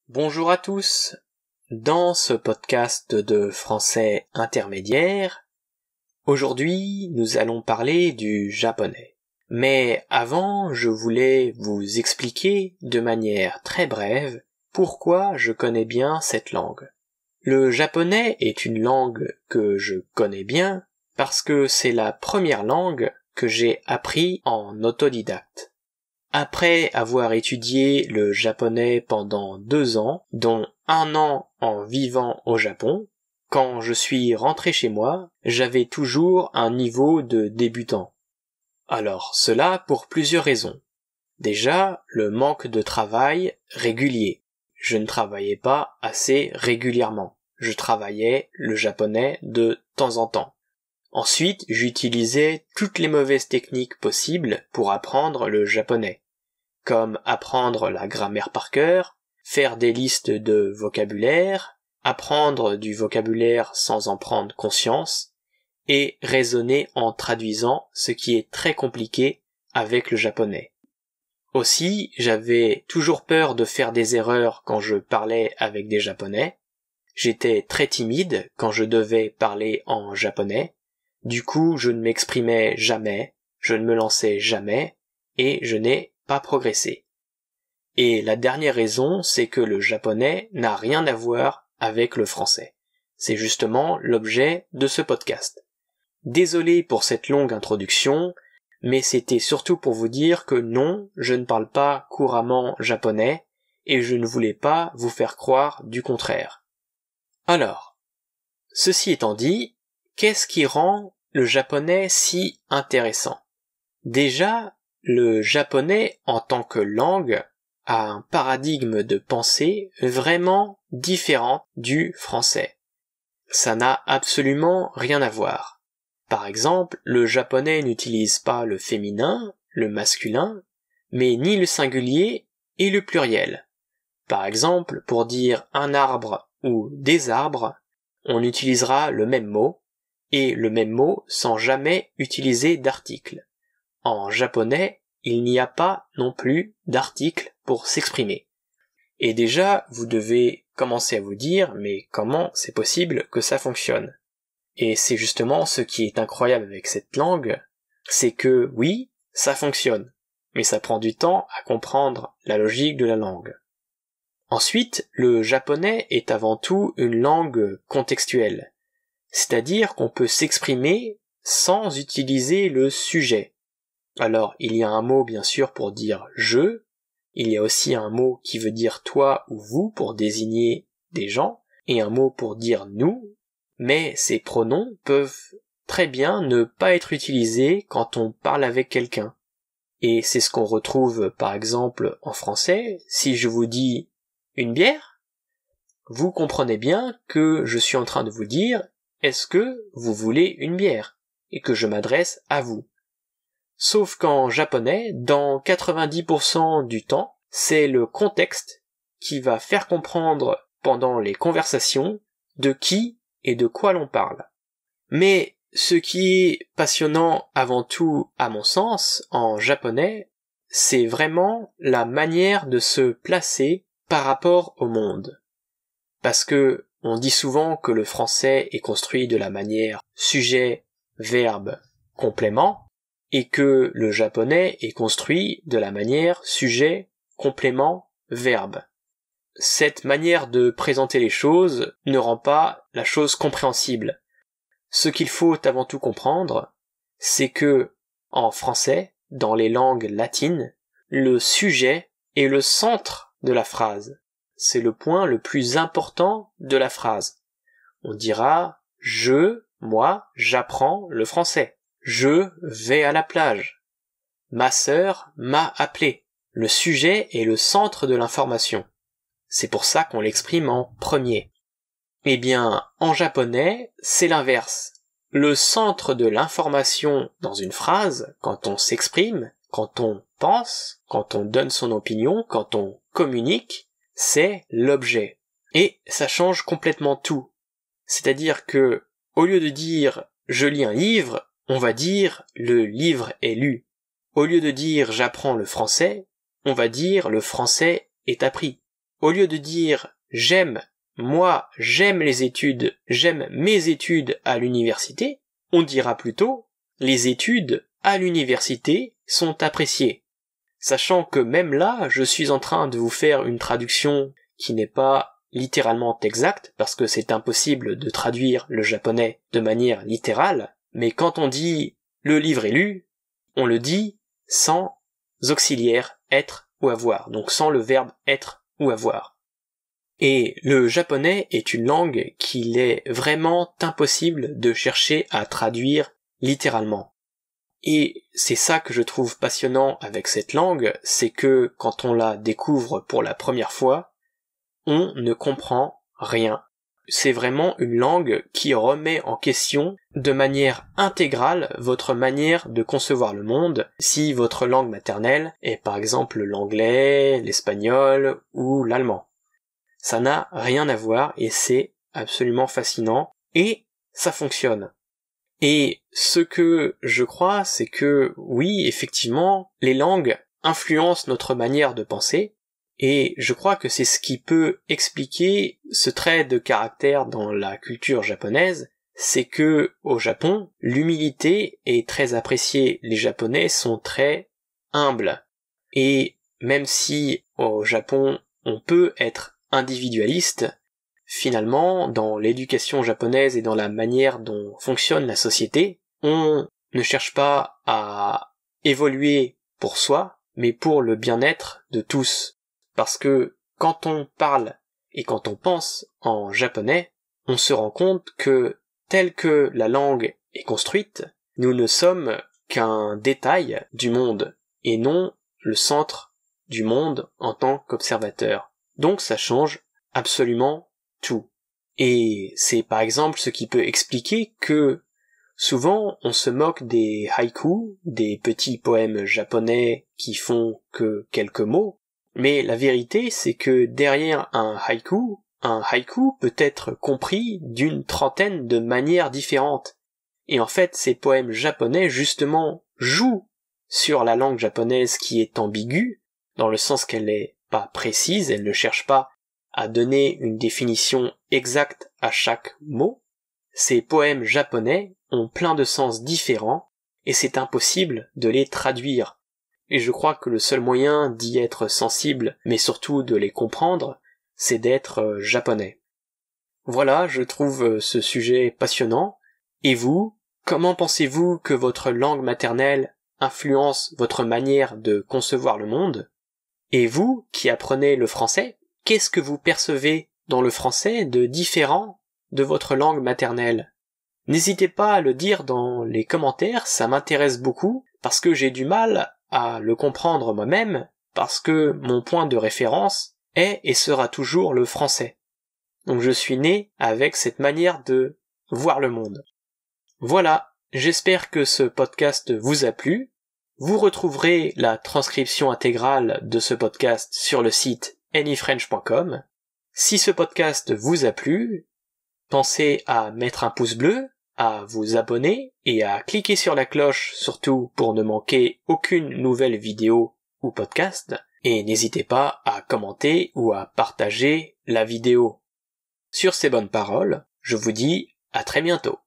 Bonjour à tous. Dans ce podcast de français intermédiaire, aujourd'hui nous allons parler du japonais. Mais avant, je voulais vous expliquer de manière très brève pourquoi je connais bien cette langue. Le japonais est une langue que je connais bien parce que c'est la première langue que j'ai appris en autodidacte. Après avoir étudié le japonais pendant 2 ans, dont 1 an en vivant au Japon, quand je suis rentré chez moi, j'avais toujours un niveau de débutant. Alors cela pour plusieurs raisons. Déjà, le manque de travail régulier. Je ne travaillais pas assez régulièrement. Je travaillais le japonais de temps en temps. Ensuite, j'utilisais toutes les mauvaises techniques possibles pour apprendre le japonais, comme apprendre la grammaire par cœur, faire des listes de vocabulaire, apprendre du vocabulaire sans en prendre conscience, et raisonner en traduisant, ce qui est très compliqué avec le japonais. Aussi, j'avais toujours peur de faire des erreurs quand je parlais avec des japonais. J'étais très timide quand je devais parler en japonais. Du coup, je ne m'exprimais jamais, je ne me lançais jamais, et je n'ai pas progressé. Et la dernière raison, c'est que le japonais n'a rien à voir avec le français. C'est justement l'objet de ce podcast. Désolé pour cette longue introduction, mais c'était surtout pour vous dire que non, je ne parle pas couramment japonais, et je ne voulais pas vous faire croire du contraire. Alors, ceci étant dit, qu'est-ce qui rend le japonais si intéressant? Déjà, le japonais en tant que langue a un paradigme de pensée vraiment différent du français. Ça n'a absolument rien à voir. Par exemple, le japonais n'utilise pas le féminin, le masculin, mais ni le singulier et le pluriel. Par exemple, pour dire un arbre ou des arbres, on utilisera le même mot, et le même mot sans jamais utiliser d'article. En japonais, il n'y a pas non plus d'article pour s'exprimer. Et déjà, vous devez commencer à vous dire, mais comment c'est possible que ça fonctionne? Et c'est justement ce qui est incroyable avec cette langue, c'est que oui, ça fonctionne, mais ça prend du temps à comprendre la logique de la langue. Ensuite, le japonais est avant tout une langue contextuelle, c'est-à-dire qu'on peut s'exprimer sans utiliser le sujet. Alors, il y a un mot bien sûr pour dire je, il y a aussi un mot qui veut dire toi ou vous pour désigner des gens, et un mot pour dire nous, mais ces pronoms peuvent très bien ne pas être utilisés quand on parle avec quelqu'un. Et c'est ce qu'on retrouve par exemple en français, si je vous dis une bière, vous comprenez bien que je suis en train de vous dire est-ce que vous voulez une bière, et que je m'adresse à vous. Sauf qu'en japonais, dans 90% du temps, c'est le contexte qui va faire comprendre pendant les conversations de qui et de quoi l'on parle. Mais ce qui est passionnant avant tout, à mon sens, en japonais, c'est vraiment la manière de se placer par rapport au monde. Parce que on dit souvent que le français est construit de la manière sujet, verbe, complément, et que le japonais est construit de la manière sujet, complément, verbe. Cette manière de présenter les choses ne rend pas la chose compréhensible. Ce qu'il faut avant tout comprendre, c'est que, en français, dans les langues latines, le sujet est le centre de la phrase. C'est le point le plus important de la phrase. On dira moi, j'apprends le français. Je vais à la plage. Ma sœur m'a appelé. Le sujet est le centre de l'information. C'est pour ça qu'on l'exprime en premier. Eh bien, en japonais, c'est l'inverse. Le centre de l'information dans une phrase, quand on s'exprime, quand on pense, quand on donne son opinion, quand on communique, c'est l'objet. Et ça change complètement tout. C'est-à-dire que, au lieu de dire « je lis un livre », on va dire « le livre est lu ». Au lieu de dire « j'apprends le français », on va dire « le français est appris ». au lieu de dire j'aime les études, j'aime mes études à l'université, on dira plutôt les études à l'université sont appréciées. Sachant que même là, je suis en train de vous faire une traduction qui n'est pas littéralement exacte, parce que c'est impossible de traduire le japonais de manière littérale, mais quand on dit le livre est lu, on le dit sans auxiliaire être ou avoir, donc sans le verbe être ou avoir. Et le japonais est une langue qu'il est vraiment impossible de chercher à traduire littéralement. Et c'est ça que je trouve passionnant avec cette langue, c'est que quand on la découvre pour la première fois, on ne comprend rien. C'est vraiment une langue qui remet en question de manière intégrale votre manière de concevoir le monde si votre langue maternelle est par exemple l'anglais, l'espagnol ou l'allemand. Ça n'a rien à voir et c'est absolument fascinant et ça fonctionne. Et ce que je crois, c'est que oui, effectivement, les langues influencent notre manière de penser, et je crois que c'est ce qui peut expliquer ce trait de caractère dans la culture japonaise, c'est que au Japon, l'humilité est très appréciée. Les Japonais sont très humbles. Et même si au Japon, on peut être individualiste, finalement, dans l'éducation japonaise et dans la manière dont fonctionne la société, on ne cherche pas à évoluer pour soi, mais pour le bien-être de tous. Parce que quand on parle et quand on pense en japonais, on se rend compte que, telle que la langue est construite, nous ne sommes qu'un détail du monde, et non le centre du monde en tant qu'observateur. Donc ça change absolument tout. Et c'est par exemple ce qui peut expliquer que souvent on se moque des haïkus, des petits poèmes japonais qui font que quelques mots, mais la vérité c'est que derrière un haïku peut être compris d'une trentaine de manières différentes. Et en fait ces poèmes japonais justement jouent sur la langue japonaise qui est ambiguë, dans le sens qu'elle n'est pas précise, elle ne cherche pas à donner une définition exacte à chaque mot. Ces poèmes japonais ont plein de sens différents et c'est impossible de les traduire. Et je crois que le seul moyen d'y être sensible, mais surtout de les comprendre, c'est d'être japonais. Voilà, je trouve ce sujet passionnant. Et vous, comment pensez-vous que votre langue maternelle influence votre manière de concevoir le monde? Et vous, qui apprenez le français, qu'est-ce que vous percevez dans le français de différent de votre langue maternelle? N'hésitez pas à le dire dans les commentaires, ça m'intéresse beaucoup, parce que j'ai du mal à le comprendre moi-même, parce que mon point de référence est et sera toujours le français. Donc je suis né avec cette manière de voir le monde. Voilà, j'espère que ce podcast vous a plu. Vous retrouverez la transcription intégrale de ce podcast sur le site anyfrench.com. Si ce podcast vous a plu, pensez à mettre un pouce bleu, à vous abonner et à cliquer sur la cloche surtout pour ne manquer aucune nouvelle vidéo ou podcast. Et n'hésitez pas à commenter ou à partager la vidéo. Sur ces bonnes paroles, je vous dis à très bientôt.